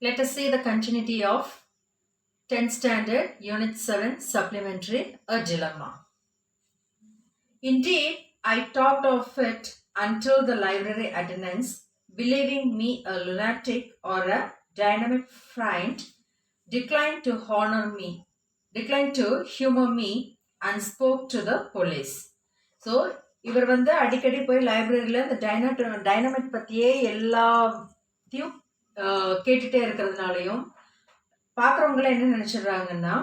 Let us see the continuity of 10th Standard Unit 7 Supplementary, A Dilemma. Indeed, I talked of it until the library attendants, believing me a lunatic or a dynamic friend, declined to humor me and spoke to the police. So, இவர் வந்து அடிக்கடி போய் லைப்ரரியில் இந்த dynamite பற்றியே எல்லாத்தையும் கேட்டுகிட்டே இருக்கிறதுனாலையும் பார்க்குறவங்கள என்ன நினச்சிடுறாங்கன்னா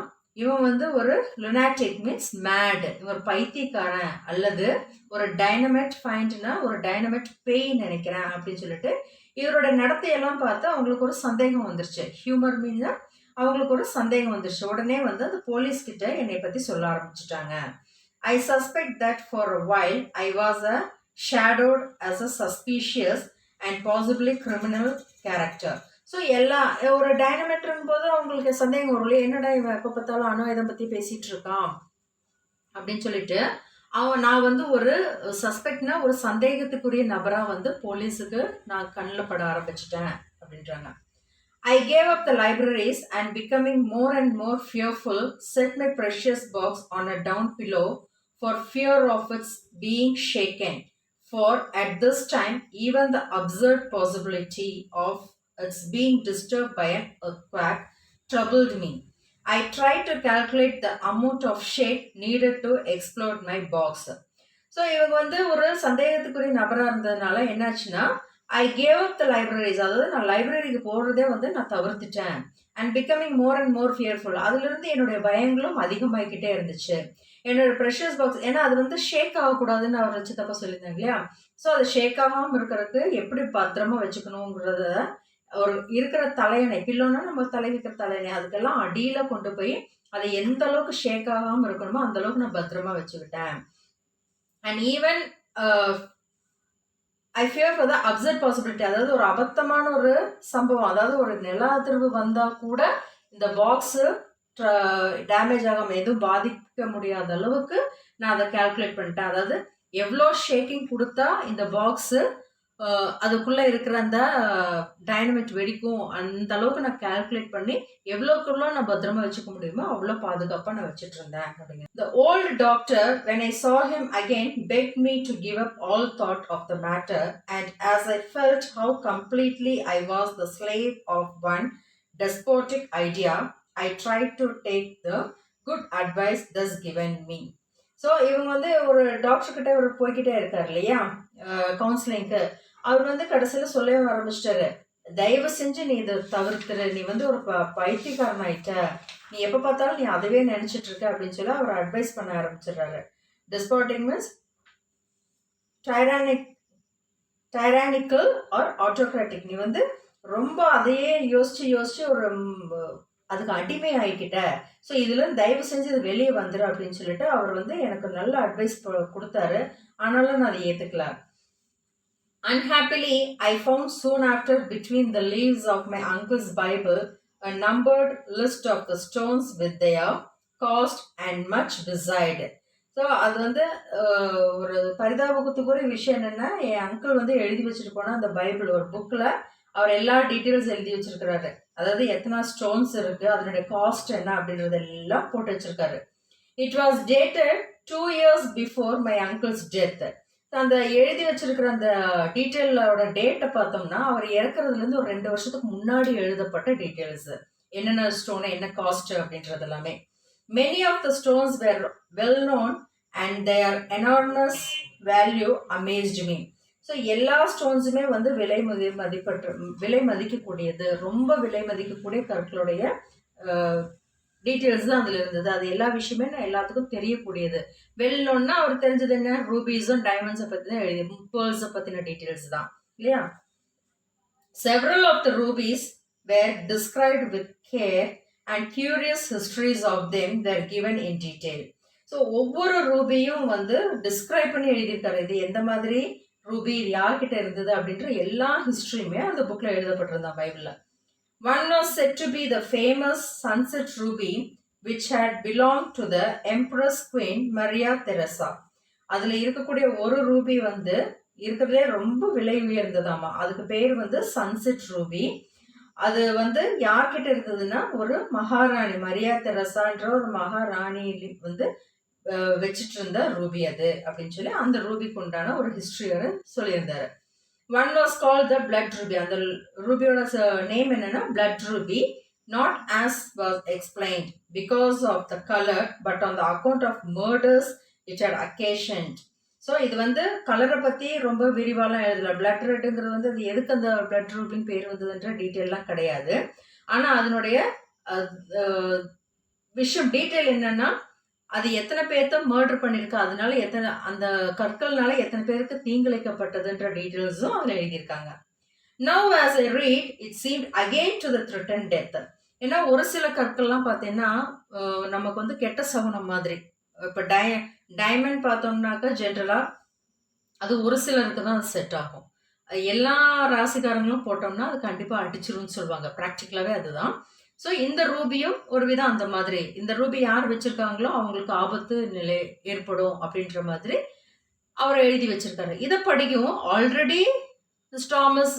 இவன் வந்து ஒரு லுனாட்டிக் மீன்ஸ் மேட், இவர் பைத்தியக்காரன் அல்லது ஒரு டைனமைட் ஃபைண்ட்னா ஒரு டைனமைட் பேய் நினைக்கிறேன் அப்படின்னு சொல்லிட்டு இவரோட நடத்தையெல்லாம் பார்த்து அவங்களுக்கு ஒரு சந்தேகம் வந்துருச்சு. ஹியூமர் மீன்னா அவங்களுக்கு ஒரு சந்தேகம் வந்துருச்சு. உடனே வந்து அந்த போலீஸ் கிட்ட என்னை பற்றி சொல்ல ஆரம்பிச்சிட்டாங்க. I suspect that for a while I was shadowed as a suspicious and possibly criminal character. So எல்லா ஒரு டைனமெட்ருன்னு போது அவங்களுக்கு சந்தேகம் வரும், என்னடா இவன் எப்போ பார்த்தாலும் அணு இதை பற்றி பேசிகிட்டு இருக்கான் அப்படின்னு சொல்லிட்டு நான் வந்து ஒரு சஸ்பெக்ட்னா ஒரு சந்தேகத்துக்குரிய நபராக வந்து போலீஸுக்கு நான் கண்ணில் பட ஆரம்பிச்சிட்டேன் அப்படின்றாங்க. I gave up the libraries and becoming more and more fearful, set my precious box on a down pillow for fear of its being shaken. For at this time, even the absurd possibility of its being disturbed by an earthquake troubled me. I tried to calculate the amount of shake needed to explode my box. So இவங்க வந்து ஒரு சந்தேகத்துக்குரிய நபராக இருந்ததுனால என்னாச்சுன்னா I gave up the libraries, அதாவது நான் லைப்ரரிக்கு போகிறதே வந்து நான் தவிர்த்துட்டேன். And becoming more and more fearful, அதுலேருந்து என்னுடைய பயங்களும் அதிகமாகிக்கிட்டே இருந்துச்சு. என்னோட ப்ரெஷர்ஸ் பாக்ஸ், ஏன்னா அது வந்து ஷேக் ஆகக்கூடாதுன்னு அவர் வச்சு தப்பா சொல்லியிருந்தாங்க இல்லையா. ஸோ அது ஷேக் ஆகாமல் இருக்கிறதுக்கு எப்படி பத்திரமா வச்சுக்கணுங்கிறத ஒரு இருக்கிற தலையணை, பில்லோன்னா நம்ம தலை வைக்கிற தலையணை, அதுக்கெல்லாம் அடியில் கொண்டு போய் அதை எந்த அளவுக்கு ஷேக் ஆகாமல் இருக்கணுமோ அந்த அளவுக்கு நான் பத்திரமா வச்சுக்கிட்டேன். And even I fear for the absurd possibility, அதாவது ஒரு அபத்தமான ஒரு சம்பவம், அதாவது ஒரு நில அதிர்வு வந்தால் கூட இந்த பாக்ஸு டேமேஜ் ஆகாமல் எதுவும் பாதிக்க முடியாத அளவுக்கு நான் அதை கால்குலேட் பண்ணிட்டேன். அதாவது எவ்வளோ ஷேக்கிங் கொடுத்தா இந்த பாக்ஸு அதுக்குள்ளே இருக்கிற அந்த டைனமைட் வெடிக்கும், அந்த அளவுக்கு நான் கால்குலேட் பண்ணி எவ்வளோக்குள்ள நான் பத்திரமா வச்சுக்க முடியுமோ அவ்வளோ பாதுகாப்பாக நான் வச்சுட்டு இருந்தேன் அப்படிங்க. The old doctor, when I saw him again, begged me to give up all thought of the matter, and as I felt how completely I was the slave of one despotic idea, I tried to take the good advice thus given me. So இவங்க வந்து ஒரு doctor கிட்ட ஒரு போய்கிட்டே இருக்கார் இல்லையா கவுன்சிலிங்க்கு. அவர் வந்து கடைசியில் சொல்லவே ஆரம்பிச்சிட்டாரு, தயவு செஞ்சு நீ இதை தவிர்த்துரு, நீ வந்து ஒரு பைத்தியக்காரன் ஆயிட்ட, நீ எப்போ பார்த்தாலும் நீ அதவே நினச்சிட்டு இருக்க அப்படின்னு சொல்லி அவர் அட்வைஸ் பண்ண ஆரம்பிச்சிடுறாரு. டெஸ்பாட்டிக் மீன்ஸ் டைரானிக்கல் ஆர் ஆட்டோக்ராட்டிக், நீ வந்து ரொம்ப அதையே யோசிச்சு ஒரு அதுக்கு அடிமை ஆகிக்கிட்ட, ஸோ இதுலேருந்து தயவு செஞ்சு இது வெளியே வந்துடும் அப்படின்னு சொல்லிட்டு அவர் வந்து எனக்கு நல்ல அட்வைஸ் கொடுத்தாரு. ஆனாலும் நான் அதை ஏற்றுக்கல. Unhappily, I found soon after between the leaves of my uncle's Bible a numbered list of the stones with their cost and much beside. So அது வந்து ஒரு பரிதாபத்துக்குரிய விஷயம் என்னென்னா, என் அங்கிள் வந்து எழுதி வச்சுட்டு போனால் அந்த பைபிள் ஒரு புக்கில் அவர் எல்லா டீட்டெயில்ஸ் எழுதி வச்சிருக்கிறாரு. அதாவது எத்தனை ஸ்டோன்ஸ் இருக்குது, அதனுடைய காஸ்ட் என்ன அப்படின்றது எல்லாம் போட்டு வச்சிருக்காரு. It was dated 2 years before my uncle's death. அந்த எழுதி வச்சிருக்கிற அந்த டீட்டெயிலோட டேட்டை பார்த்தோம்னா அவர் இறக்குறதுலேருந்து ஒரு 2 வருஷத்துக்கு முன்னாடி எழுதப்பட்ட டீட்டெயில்ஸ், என்னென்ன ஸ்டோனு என்ன காஸ்ட் அப்படின்றது எல்லாமே. Many of the stones were well known and their enormous value amazed me. So எல்லா ஸ்டோன்ஸுமே வந்து விலை மதிக்கக்கூடியது, ரொம்ப விலை மதிக்கக்கூடிய கற்களுடைய டீட்டெயில்ஸ் தான் அதில் இருந்தது. அது எல்லா விஷயமே நான் எல்லாத்துக்கும் தெரியக்கூடியது. வெல்லோன்னா அவர் தெரிஞ்சது என்ன, ரூபீஸும் டைமண்ட்ஸை பற்றி தான் எழுதி, பேர்ல்ஸை பற்றின டீட்டெயில்ஸ் தான் இல்லையா. Several of the rubies were described with care and curious histories of them there given in detail. So ஒவ்வொரு ரூபியும் வந்து டிஸ்கிரைப் பண்ணி எழுதியிருக்காரு, இது எந்த மாதிரி ரூபி யார்கிட்ட இருந்தது அப்படின்ற எல்லா ஹிஸ்டரியுமே அந்த புக்கில் எழுதப்பட்டிருந்தான் பைபிளில். One was said to be the famous sunset ruby which had belonged to the Empress Queen Maria Theresa. அதில் இருக்கக்கூடிய ஒரு ரூபி வந்து இருக்கிறதுலே ரொம்ப விலை உயர்ந்ததாமா, அதுக்கு பேர் வந்து சன்செட் ரூபி. அது வந்து யார்கிட்ட இருந்ததுன்னா ஒரு மகாராணி மரியா தெரசான்ற ஒரு மகாராணி வந்து வச்சுட்டு இருந்த ரூபி அது அப்படின்னு சொல்லி அந்த ரூபிக்கு உண்டான ஒரு ஹிஸ்டரியோட சொல்லியிருந்தாரு. One was called the blood ruby. அந்த ரூபியோட நேம் என்னன்னா blood ruby. Not as was explained because of the colour but on the account of murders it had occasioned. So இது வந்து கலரை பற்றி ரொம்ப விரிவாலாம் எழுதல. பிளட் ரெட்டுங்கிறது வந்து அது எதுக்கு அந்த பிளட் ரூபின்னு பேர் வந்ததுன்ற டீட்டெயிலாம் கிடையாது. ஆனால் அதனுடைய விஷயம் டீட்டெயில் என்னன்னா அது எத்தனை பேர்த்த மர்டர் பண்ணிருக்கு, அதனால எத்தனை அந்த கற்கள்னால எத்தனை பேருக்கு தீங்கிழைக்கப்பட்டதுன்ற டீட்டெயில்ஸும் அதில் எழுதியிருக்காங்க. Now as I read, it seemed again to the threatened death. ஏன்னா ஒரு சில கற்கள்லாம் பார்த்தீங்கன்னா நமக்கு வந்து கெட்ட சகுனம் மாதிரி. இப்போ டைமண்ட் பார்த்தோம்னாக்கா ஜென்ரலாக அது ஒரு சிலருக்கு தான் அது செட் ஆகும். எல்லா ராசிக்காரங்களும் போட்டோம்னா அது கண்டிப்பாக அடிச்சிரும்னு சொல்லுவாங்க. ப்ராக்டிக்கலாகவே அதுதான். ஸோ இந்த ரூபியும் ஒரு விதம் அந்த மாதிரி. இந்த ரூபி யார் வச்சிருக்காங்களோ அவங்களுக்கு ஆபத்து நிலை ஏற்படும் அப்படின்ற மாதிரி அவர் எழுதி வச்சிருக்காரு. இதை படிக்கவும் ஆல்ரெடி தாமஸ்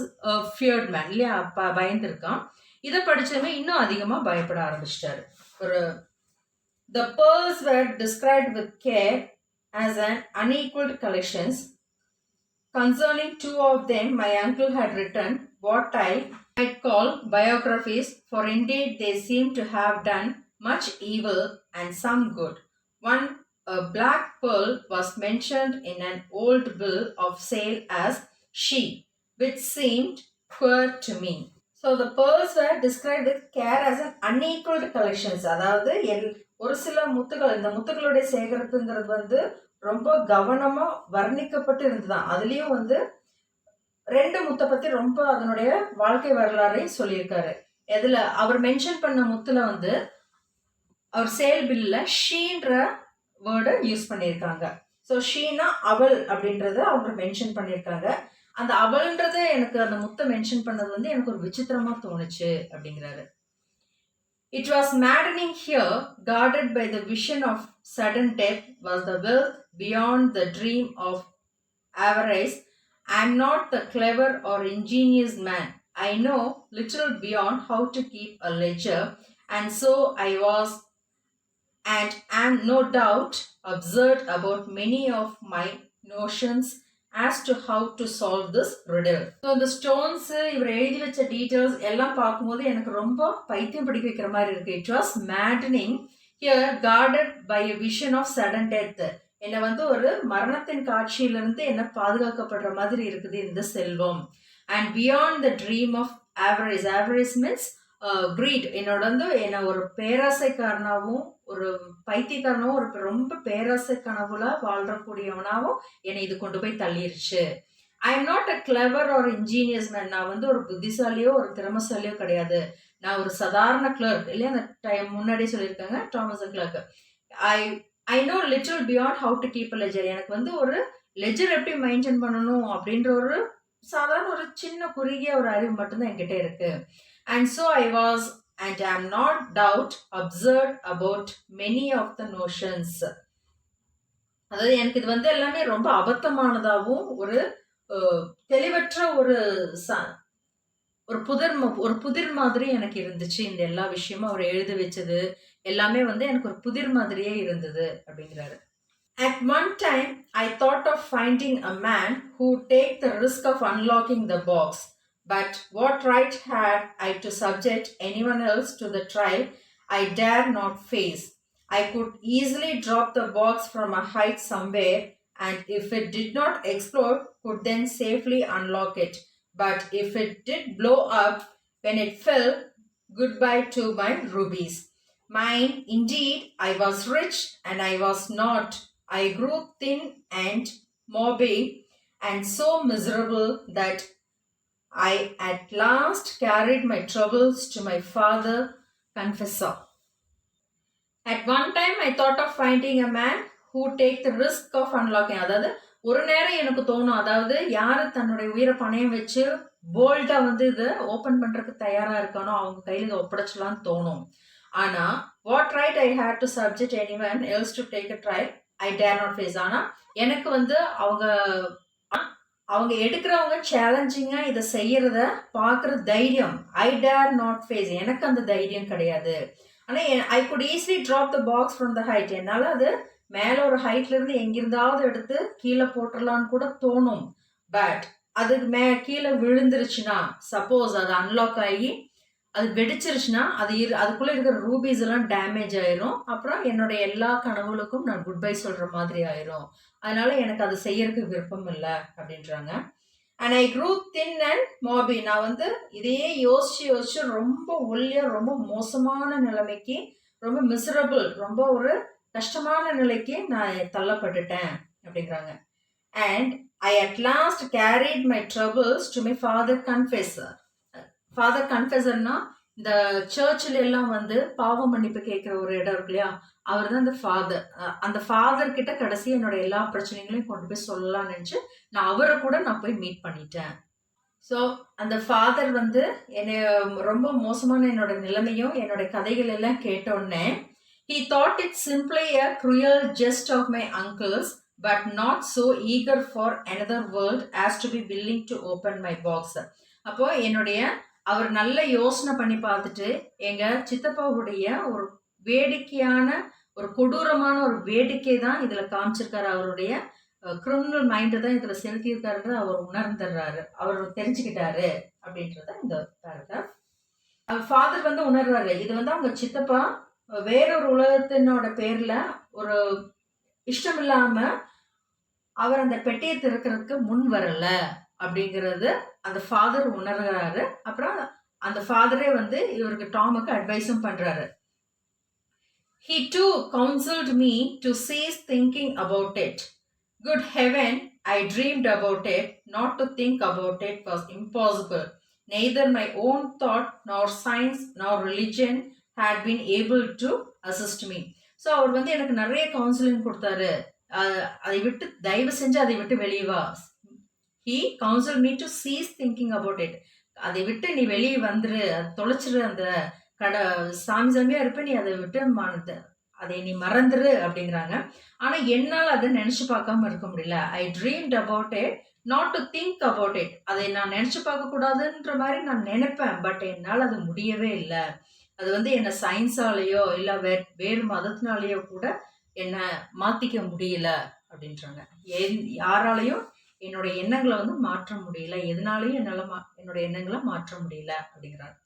ஃபியர்ட் மேன் இல்லையா, பயந்துருக்கான். இதை படிச்சதுமே இன்னும் அதிகமாக பயப்பட ஆரம்பிச்சிட்டாரு. ஒரு The pearls were described with care as an unequaled collections. Concerning two of them, my uncle had written what I might call biographies, for indeed they seem to have done much evil and some good. One, a black pearl, was mentioned in an old bill of sale as she, which seemed poor to me. So the pearls were described with care as an unequaled collections. அதாவது ஒரு சில முத்துகள், இந்த முத்துக்களுடைய சேகரிப்புங்கிறது வந்து ரொம்ப கவனமா வர்ணிக்கப்பட்டு இருந்துதான். அதுலயும் வந்து 2 முத்தை பத்தி ரொம்ப அதனுடைய வாழ்க்கை வரலாறை சொல்லியிருக்காரு. எதுல அவர் மென்ஷன் பண்ண முத்துல வந்து அவர் சேல் பில்ல ஷீன்ற வேர்டை யூஸ் பண்ணியிருக்காங்க. ஸோ ஷீனா அவள் அப்படின்றத அவங்க மென்ஷன் பண்ணியிருக்காங்க. அந்த அவள்ன்றது எனக்கு அந்த முத்தை மென்ஷன் பண்ணது வந்து எனக்கு ஒரு விசித்திரமா தோணுச்சு அப்படிங்கிறாரு. It was maddening here, guarded by the vision of sudden death, was the wealth beyond the dream of avarice. I am not the clever or ingenious man. I know little beyond how to keep a ledger, and so I was and am no doubt absurd about many of my notions as to how to solve this riddle. So the stones இவர் எழுதி வச்ச details எல்லாம் பார்க்கும்போது எனக்கு ரொம்ப பைத்தியம் பிடிக்க வைக்கிற மாதிரி இருக்கு. It was maddening here, guarded by a vision of sudden death. என்னை வந்து ஒரு மரணத்தின் காட்சியிலிருந்து என்ன பாதுகாக்கப்படுற மாதிரி இருக்குது இந்த செல்வம். And beyond the dream of avarice. Avarice means greed. என்னோட வந்து என்னை ஒரு பேராசைக்காரனாகவும் ஒரு பைத்தியக்காரனாகவும் ஒரு ரொம்ப பேராசை கனவுல வாழ்றக்கூடியவனாகவும் என்னை இது கொண்டு போய் தள்ளிருச்சு. I am not a clever or ingenious man. நான் வந்து ஒரு புத்திசாலியோ ஒரு திறமசாலியோ கிடையாது. நான் ஒரு சாதாரண கிளர்க் இல்லையா, அந்த டைம் முன்னாடியே சொல்லியிருக்காங்க Thomas clerk. I know little beyond how to keep a ledger. எனக்கு வந்து ஒரு லெஜர் எப்படி மெயின்டைன் பண்ணணும் அப்படின்ற ஒரு சாதாரண ஒரு சின்ன குறுகிய ஒரு அறிவு மட்டும்தான் என்கிட்ட இருக்கு. And so I was and am not doubt absurd about many of the notions. அதாவது எனக்கு இது வந்து எல்லாமே ரொம்ப அபத்தமானதாகவும் ஒரு தெளிவற்ற ஒரு புதிர் மாதிரி எனக்கு இருந்துச்சு. இந்த எல்லா விஷயமும் அவர் எழுதி வச்சது எல்லாமே வந்து எனக்கு ஒரு புதிர் மாதிரியே இருந்தது அப்படிங்கிறாரு. At one time I thought of finding a man who would take the risk of unlocking the box. But what right had I to subject anyone else to the trial I dare not face? I could easily drop the box from a height somewhere, and if it did not explode, could then safely unlock it. But if it did blow up when it fell, goodbye to my rubies. Mine, indeed, I was rich, and I was not. I grew thin and morbid, and so miserable that I at last carried my troubles to my father confessor. At one time I thought of finding a man who would take the risk of unlocking. அதாவது ஒரு நேரம் எனக்கு தோணும், அதாவது யாரு தன்னுடைய உயிரை பணையம் வச்சு போல்டா வந்து இதை ஓப்பன் பண்றதுக்கு தயாரா இருக்கானோ அவங்க கையில இதை ஒப்படைச்சலான்னு தோணும். ஆனா what right I had to subject anyone else to take a trial I dare not face. ஆனா எனக்கு வந்து அவங்க அவங்க எடுக்கிறவங்க சேலஞ்சிங்கா இதை செய்யறத பார்க்குற தைரியம், ஐ டேர் நாட் ஃபேஸ், எனக்கு அந்த தைரியம் கிடையாது. ஆனால் I could easily drop the box from the height, என்னால் அது மேலே ஒரு ஹைட்ல இருந்து எங்கிருந்தாவது எடுத்து கீழே போட்டுடலான்னு கூட தோணும். பட் அதுக்கு கீழே விழுந்துருச்சுன்னா, சப்போஸ் அது அன்லாக் ஆகி அது வெடிச்சிருச்சுன்னா அதுக்குள்ளே இருக்கிற ரூபீஸ் எல்லாம் டேமேஜ் ஆயிரும். அப்புறம் என்னுடைய எல்லா கனவுகளுக்கும் நான் குட் பை சொல்கிற மாதிரி ஆயிரும். அதனால எனக்கு அது செய்யறதுக்கு விருப்பம் இல்லை அப்படின்றாங்க. And I grew thin and maybe, நான் வந்து இதையே யோசிச்சு ரொம்ப ஒல்லியா, ரொம்ப மோசமான நிலைமைக்கு, ரொம்ப மிசரபிள், ரொம்ப ஒரு கஷ்டமான நிலைக்கு நான் தள்ளப்பட்டுட்டேன் அப்படிங்கிறாங்க. And I at last carried my troubles to my father confessor. Father கன்ஃபெசர்னா இந்த சர்ச்சில் எல்லாம் வந்து பாவ மன்னிப்பு கேட்குற ஒரு இடம் இருக்கு இல்லையா, அவர் தான் அந்த ஃபாதர். அந்த ஃபாதர் கிட்ட கடைசி என்னோட எல்லா பிரச்சனைகளையும் கொண்டு போய் சொல்லலாம்னு நினச்சி நான் அவரை கூட நான் போய் மீட் பண்ணிட்டேன். ஸோ அந்த ஃபாதர் வந்து என்னை ரொம்ப மோசமான என்னோட நிலைமையும் என்னோட கதைகள் எல்லாம் கேட்டோடனே, he thought it simply a cruel jest of my uncle's, but not so eager for another world as to be willing to open my box. அப்போ என்னுடைய அவர் நல்ல யோசனை பண்ணி பார்த்துட்டு எங்க சித்தப்பாவுடைய ஒரு வேடிக்கையான, ஒரு கொடூரமான ஒரு வேடிக்கை தான் இதுல காமிச்சிருக்காரு. அவருடைய கிரிமினல் மைண்டை தான் இதுல செலுத்தியிருக்காருன்றத அவர் உணர்ந்துடுறாரு, அவர் தெரிஞ்சுக்கிட்டாரு அப்படின்றத இந்த பேராகிராஃப். ஃபாதர் வந்து உணர்றாரு, இது வந்து அவங்க சித்தப்பா வேறொரு உலகத்தினோட பேர்ல ஒரு இஷ்டம் இல்லாம அவர் அந்த பெட்டியை திறக்கிறதுக்கு முன் வரல அப்படிங்கிறது அந்த ஃபாதர் உணர்றாரு. அப்புறம் அந்த ஃபாதரே வந்து இவருக்கு டாமுக்கு அட்வைஸும் பண்றாரு. He too counseled me to cease thinking about it. Good heaven, I dreamed about it. Not to think about it was impossible. Neither my own thought nor science nor religion had been able to assist me. So அவர் வந்து எனக்கு நிறைய counselling கொடுத்தாரு. அதை விட்டு தயவு செஞ்சு அதை விட்டு வெளியே வா. He counseled me to cease thinking about it. அதை விட்டு நீ வெளியே வந்துரு, அது தொலைச்சிரு, அந்த சாமியா இருப்ப, நீ அதை விட்டு அதை நீ மறந்துரு அப்படிங்கிறாங்க. ஆனா என்னால் அதை நினைச்சு பார்க்காம இருக்க முடியல. I dreamt about it, not to think about it. அதை நான் நினைச்சு பார்க்க கூடாதுன்ற மாதிரி நான் நினைப்பேன், பட் என்னால் அது முடியவே இல்லை. அது வந்து என்ன சயின்ஸாலேயோ இல்லை வேறு மதத்தினாலேயோ கூட என்னை மாத்திக்க முடியல அப்படின்றாங்க. யாராலையும் என்னோட எண்ணங்களை வந்து மாற்ற முடியல, எதனாலையும் என்னோட எண்ணங்களை மாற்ற முடியல அப்படிங்கிறாங்க.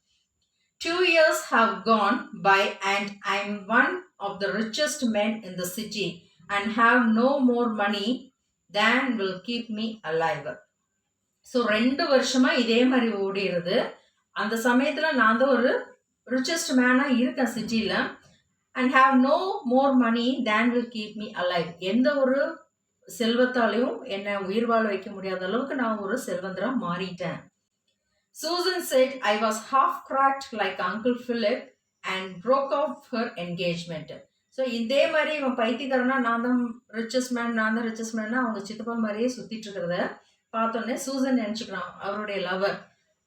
2 years have gone by and I'm one of the richest men in the city and have no more money than will keep me alive. So 2 வருஷமா இதே மாதிரி ஓடிடுது. அந்த சமயத்துல நான் தான் ஒரு ரிச்சஸ்ட் மேனா இருக்கேன் சிட்டியில. And have no more money than will keep me alive. எந்த ஒரு செல்வத்தாலையும் என்னை உயிர் வாழ வைக்க முடியாத அளவுக்கு நான் ஒரு செல்வந்தரா மாறிட்டேன். Susan said I was half cracked like Uncle Philip and broke off her engagement. So இதே மாதிரி இவன் பைத்தியக்காரனா நான் தான் ரிச்சஸ்ட் மேன்னா அவங்க சித்தப்பா மாதிரியே சுத்திட்டு இருக்கிறத பார்த்தோன்னே சூசன் நினைச்சுக்கிறான் அவருடைய லவர்.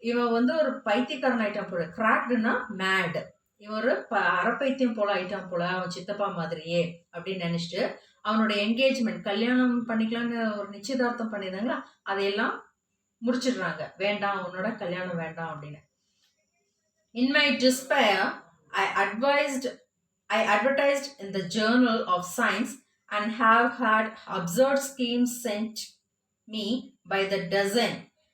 இவன் வந்து ஒரு பைத்தியக்காரன் ஆயிட்டான் போல, கிராக்டுன்னா மேட், இவன் ஒரு அறப்பைத்தியம் போல ஆயிட்டான் போல அவன் சித்தப்பா மாதிரியே அப்படின்னு நினைச்சிட்டு அவனோட என்கேஜ்மெண்ட், கல்யாணம் பண்ணிக்கலான்னு ஒரு நிச்சயதார்த்தம் பண்ணியிருந்தாங்களா, அதையெல்லாம் முடிச்சிடுறாங்க. வேண்டாம், உன்னோட கல்யாணம் வேண்டாம் அப்படின்னு. In my despair, I advertised in the Journal of Science and have had absurd schemes sent me by the dozen.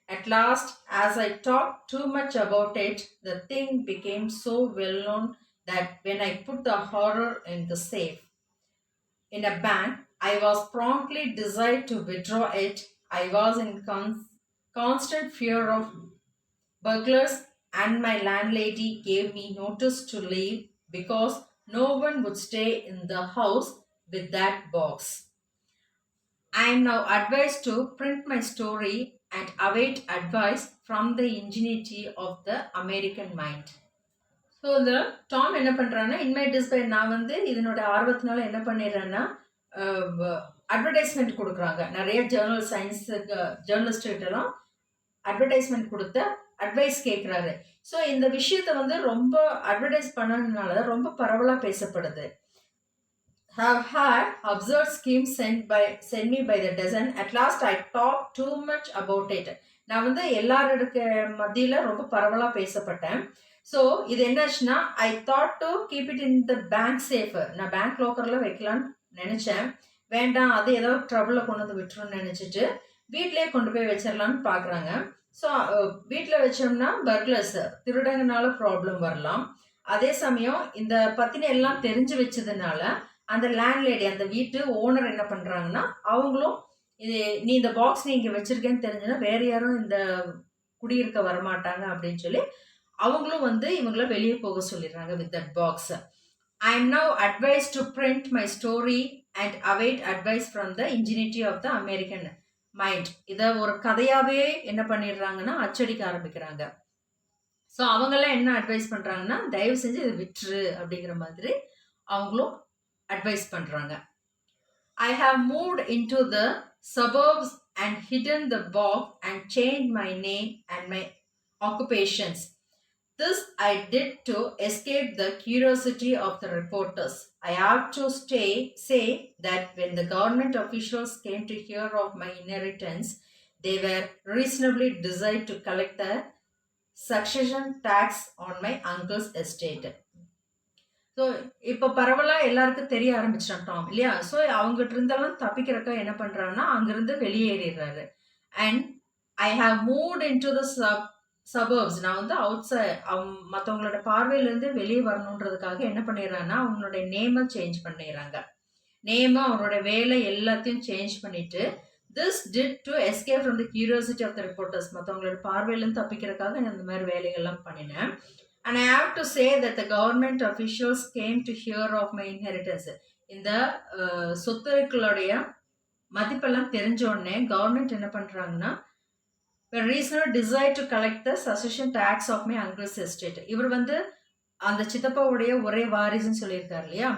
At last, as I talked too much about it, the thing became so well known that when I put the horror in the safe in a bank, I was promptly desired to withdraw it. I was in constant fear of burglars, and my landlady gave me notice to leave because no one would stay in the house with that box. I am now advised to print my story and await advice from the ingenuity of the American mind. So இந்த Tom என்ன பண்ணுறான்னா, இன்மை despair நான் வந்து இதனோட ஆர்வத்தினால என்ன பண்ணிடுறேன்னா advertisement கொடுக்குறாங்க. நிறைய ஜேர்னலிஸ்ட்கிட்டலாம் அட்வர்டைஸ்மெண்ட் கொடுத்து அட்வைஸ் கேட்குறாரு. ஸோ இந்த விஷயத்த வந்து ரொம்ப அட்வர்டைஸ் பண்ணதுனால ரொம்ப பரவலாக பேசப்படுது. have had absurd schemes sent me by the dozen. At last I talked too much about it. நான் வந்து எல்லாருக்கு மத்தியில ரொம்ப பரவலா பேசப்பட்டேன். ஸோ இது என்னாச்சுன்னா, I thought to keep it in the bank safe. நான் பேங்க் லாக்கர்ல வைக்கலான்னு நினைச்சேன். வேண்டாம், அது ஏதோ ட்ரபிள கொண்டு வந்து விட்டுருன்னு நினைச்சிட்டு வீட்லயே கொண்டு போய் வச்சிடலான்னு பாக்குறாங்க. ஸோ வீட்டில் வச்சோம்னா பர்க்லர்ஸ் திருடங்கனால ப்ராப்ளம் வரலாம். அதே சமயம் இந்த பத்தின எல்லாம் தெரிஞ்சு வச்சதுனால அந்த லேண்ட்லேடி, அந்த வீட்டு ஓனர் என்ன பண்றாங்கன்னா, அவங்களும் இது நீ இந்த பாக்ஸ் நீ இங்க வச்சிருக்கேன்னு தெரிஞ்சுன்னா வேற யாரும் இந்த குடியிருக்க வரமாட்டாங்க அப்படின்னு சொல்லி அவங்களும் வந்து இவங்கள வெளியே போக சொல்லிடுறாங்க with that box. I am now advised to print my story and avoid advice from the ingenuity of the American mind. இதை ஒரு கதையாவே என்ன பண்ணிடுறாங்கன்னா அச்சடிக்க ஆரம்பிக்கிறாங்க. ஸோ அவங்கெல்லாம் என்ன அட்வைஸ் பண்றாங்கன்னா, தயவு செஞ்சு இதை விட்டுரு அப்படிங்கிற மாதிரி அவங்களும் அட்வைஸ் பண்றாங்க. I have moved into the suburbs and hidden the box and changed my name and my occupations. This I did to escape the curiosity of the reporters. I have to say that when the government officials came to hear of my inheritance, they were reasonably desired to collect the succession tax on my uncle's estate. So இப்போ பரவலாக எல்லாருக்கும் தெரிய ஆரம்பிச்சிட்டான் இல்லையா? So அவங்ககிட்ட இருந்தெல்லாம் தப்பிக்கிறக்க என்ன பண்ணுறாங்கன்னா, அங்கேருந்து வெளியேறிடுறாரு. And I have moved in to the suburbs. நான் வந்து அவுட் சைட் மற்றவங்களோட பார்வையிலேருந்து வெளியே வரணுன்றதுக்காக என்ன பண்ணிடுறாங்கன்னா, அவங்களுடைய நேமை சேஞ்ச் பண்ணிடுறாங்க. நேமு, அவங்களோட வேலை எல்லாத்தையும் சேஞ்ச் பண்ணிட்டு, this did to escape from the curiosity of the reporters. மற்றவங்களோட பார்வையிலேருந்து தப்பிக்கிறதுக்காக நான் இந்த மாதிரி வேலைகள்லாம் பண்ணினேன். And I have to say that the government officials came to hear of my inheritance. இந்த சொத்துக்களுடைய மதிப்பெல்லாம் தெரிஞ்ச உடனே கவர்மெண்ட் என்ன பண்றாங்கன்னா, reasonable desire to collect the succession tax of my uncle's estate. இவர் வந்து அந்த சித்தப்பாவுடைய ஒரே வாரிசுன்னு சொல்லியிருக்காரு இல்லையா?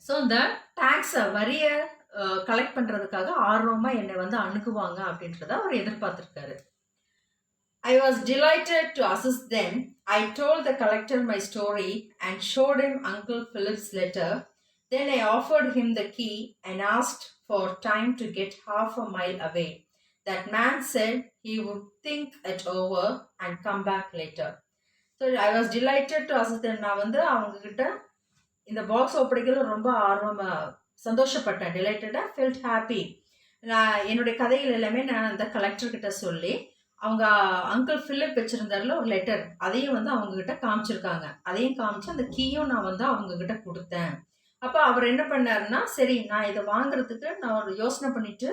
ஸோ இந்த டாக்ஸை வரிய கலெக்ட் பண்றதுக்காக ஆர்வமா என்னை வந்து அணுகுவாங்க அப்படின்றத அவர் எதிர்பார்த்திருக்காரு. I was delighted to assist them. I told the collector my story and showed him Uncle Philip's letter. Then I offered him the key and asked for time to get half a mile away. That man said he would think it over and come back later. So I was delighted to assist them. நான் வந்து அவங்க கிட்ட இந்த box ஒப்படைக்கல ரொம்ப ஆர்வமா சந்தோஷப்பட்டேன். டிலைட்டடா felt happy. நான் என்னுடைய கதைகள் எல்லாமே நான் அந்த கலெக்டர் கிட்ட சொல்லி, அவங்க அங்கிள் பிலிப் வச்சிருந்தாருல ஒரு லெட்டர், அதையும் வந்து அவங்க கிட்ட காமிச்சிருக்காங்க. அதையும் காமிச்சு அந்த கீயும் நான் வந்து அவங்க கிட்ட கொடுத்தேன். அப்ப அவர் என்ன பண்ணாருன்னா, சரி நான் இதை வாங்குறதுக்கு நான் ஒரு யோசனை பண்ணிட்டு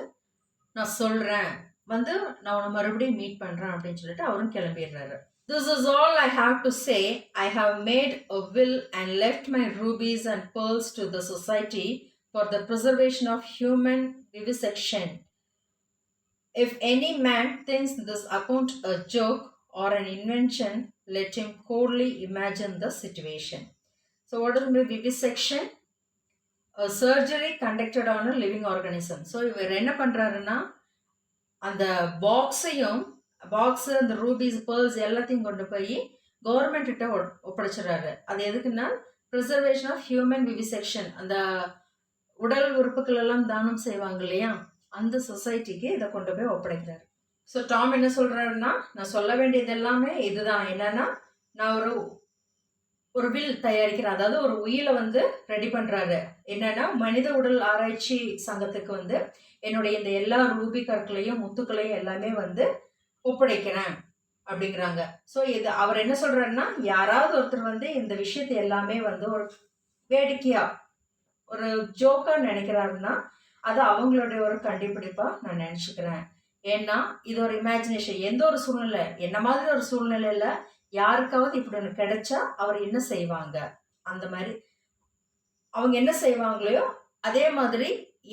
நான் சொல்றேன், வந்து நான் உன்னை மறுபடியும் மீட் பண்றேன் அப்படின்னு சொல்லிட்டு அவரும் கிளம்பிடுறாரு. This is all I have to say. I have made a will and left my rubies and pearls to the society for the preservation of human vivisection. If any man thinks this account a joke or an invention, let him coldly imagine the situation. So what is vivisection? A surgery conducted on a living organism. So இவர் என்ன பண்றாருன்னா, அந்த box அந்த rupees pearls எல்லாத்தையும் கொண்டு போய் government கிட்ட ஒப்படைச்சிடறாரு. அது எதுக்குன்னா, ப்ரிசர்வேஷன் ஆஃப் ஹியூமன் விவிசெக்ஷன், அந்த உடல் உறுப்புகள் எல்லாம் தானம் செய்வாங்க இல்லையா, அந்த சொசைட்டிக்கு இதை கொண்டு போய் ஒப்படைக்கிறாரு. ஸோ டாம் என்ன சொல்றாருன்னா, நான் சொல்ல வேண்டியது எல்லாமே இதுதான். என்னன்னா, நான் ஒரு வில் தயாரிக்கிறேன், அதாவது ஒரு உயிலை வந்து ரெடி பண்றாரு. என்னன்னா, மனித உடல் ஆராய்ச்சி சங்கத்துக்கு வந்து என்னுடைய இந்த எல்லா ரூபி கற்களையும் முத்துக்களையும் எல்லாமே வந்து ஒப்படைக்கிறேன் அப்படிங்கிறாங்க. ஸோ இது அவர் என்ன சொல்றாருன்னா, யாராவது ஒருத்தர் வந்து இந்த விஷயத்தை எல்லாமே வந்து ஒரு வேடிக்கையா ஒரு ஜோக்கா நினைக்கிறாருன்னா அது அவங்களுடைய ஒரு கண்டுபிடிப்பா நான் நினைச்சுக்கிறேன். ஏன்னா இது ஒரு இமேஜினேஷன். எந்த ஒரு சூழ்நிலை, என்ன மாதிரி ஒரு சூழ்நிலையில யாருக்காவது இப்படி ஒன்று கிடைச்சா அவர் என்ன செய்வாங்க, அந்த மாதிரி அவங்க என்ன செய்வாங்களையோ அதே மாதிரி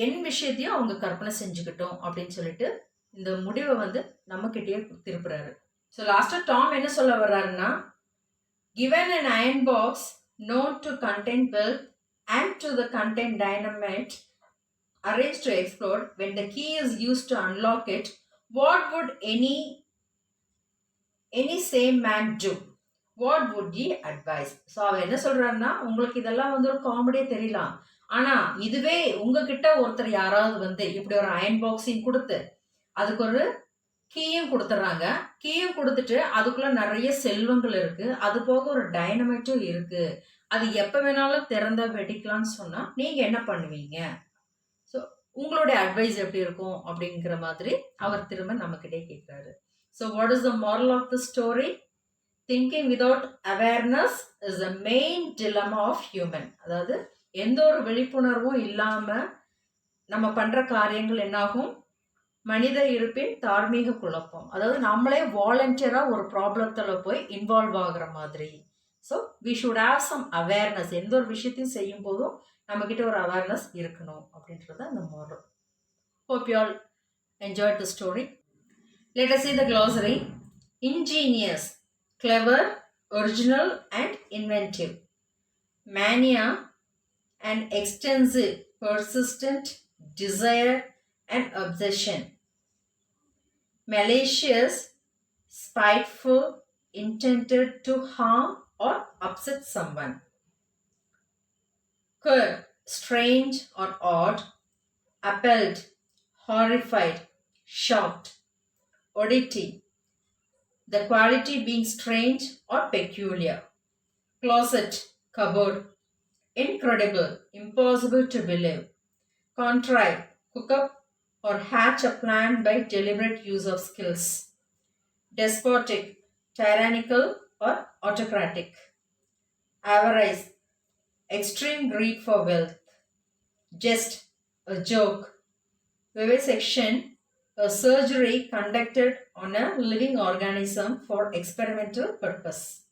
என் விஷயத்தையும் அவங்க கற்பனை செஞ்சுக்கிட்டோம் அப்படின்னு சொல்லிட்டு இந்த முடிவை வந்து நம்ம கிட்டேயே திருப்புறாரு. ஸோ லாஸ்டா டாம் என்ன சொல்ல வர்றாருன்னா, given an iron box known to contain wealth and to the contain dynamite arranged to explode, when the key is used to unlock it, what would any same man do? What would he advise? So அவர் என்ன சொல்றாருன்னா, உங்களுக்கு இதெல்லாம் வந்து ஒரு காமெடியே தெரியலாம், ஆனா இதுவே உங்ககிட்ட ஒருத்தர் யாராவது வந்து இப்படி ஒரு அயன் பாக்ஸையும் கொடுத்து அதுக்கு ஒரு கீயும் கொடுத்துட்றாங்க. கீயும் கொடுத்துட்டு அதுக்குள்ள நிறைய செல்வங்கள் இருக்கு. அது போக ஒரு டைனமைட்டும் இருக்கு. அது எப்ப வேணாலும் திறந்தா வெடிக்கலாம்னு சொன்னா நீங்க என்ன பண்ணுவீங்க? ஸோ உங்களுடைய அட்வைஸ் எப்படி இருக்கும் அப்படிங்கிற மாதிரி அவர் திரும்ப நம்மக்கிட்டே கேட்கிறாரு. So what is the moral of the story? Thinking without awareness is the main dilemma of human. அதாவது எந்த ஒரு விழிப்புணர்வும் இல்லாம நம்ம பண்ற காரியங்கள் என்னாகும்? மனித இருப்பின் தார்மீக குழப்பம். அதாவது நம்மளே வாலண்டியரா ஒரு ப்ராப்ளத்துல போய் இன்வால்வ் ஆகுற மாதிரி. So we should have some awareness. எந்த ஒரு விஷயத்தையும் செய்யும் போதும் நம்ம கிட்ட ஒரு அவேர்னஸ் இருக்கணும் அப்படின்றது அந்த moral. Hope you all enjoyed the story. Let us see the glossary. Ingenious, clever, original and inventive. Mania, an extensive, persistent desire and obsession. Malicious, spiteful, intended to harm or upset someone. Queer, strange or odd. Appalled, horrified, shocked. Oddity, the quality being strange or peculiar. Closet, cupboard. Incredible, impossible to believe. Contrive, cook up or hatch a plan by deliberate use of skills. Despotic, tyrannical or autocratic. Avarice, extreme greed for wealth. Jest, a joke. Vivisection, a surgery conducted on a living organism for experimental purpose.